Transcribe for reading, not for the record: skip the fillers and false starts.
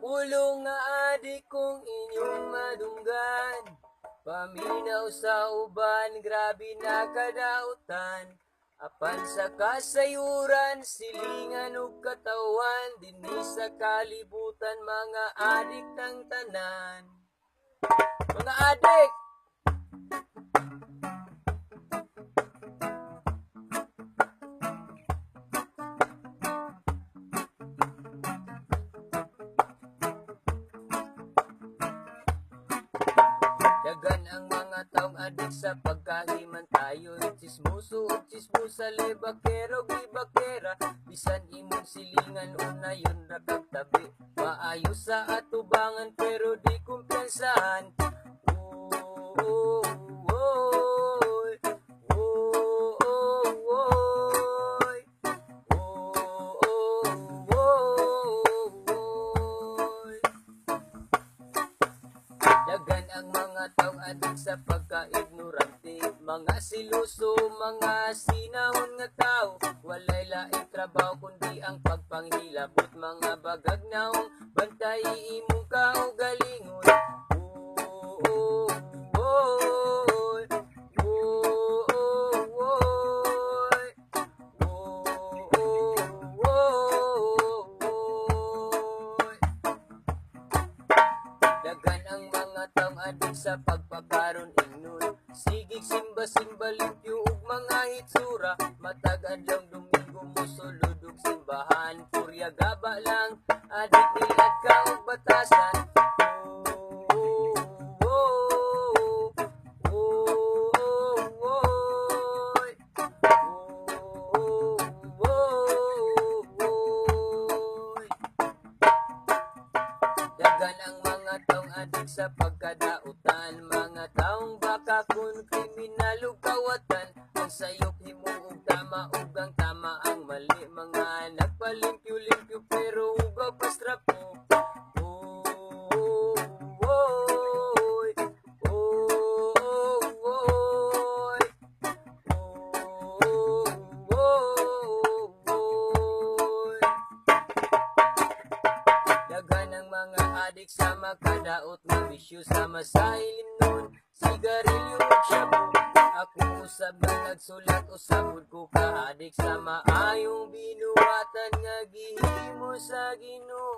Ulong nga adik kong inyong madunggan, paminaw sa uban, grabe na kadautan. Apan sa kasayuran, silingan ug katawan, dinhi sa kalibutan, mga adik ng tanan. Mga adik! Dagan ang mga taong adik sa pagkahiman tayo, chismoso ug chismosa, lebakero gibakera, bisan imong silingan unayon ra kag tabi, maayo sa atubangan pero di kumpiyansahan. Dagan ang mga taong adik sa pagka-ignorante, mga siluso, mga sinahon nga tao, walay laing trabaho kundi ang pagpanghilabot, mga bagagnaong bantay imong kaugalingon. Dagan ang mga taong adik sa pagpakaron ingnon, sigig simba-simba limpyo ug mga hitsura, matag adlong Domingo mosulod ug simbahan, purya gaba lang adik nilad ka ug batasan. Dagan ang mga taong adik sa pagkadautan, mga taong baka kun kriminal ug kawatan, ang sayop himo ug tama ug ang tama ang mali, mga nagpalimpyo-limpyo pero ugaw pastrapo. Dagan ang mga adik sa makadaot nga bisyo, sama sa ilimnon, sigarilyo ug shabu. Ako usab na nagsulat, usabod ko ka adik sa maayong binuhatan nga gihimo sa Ginoo.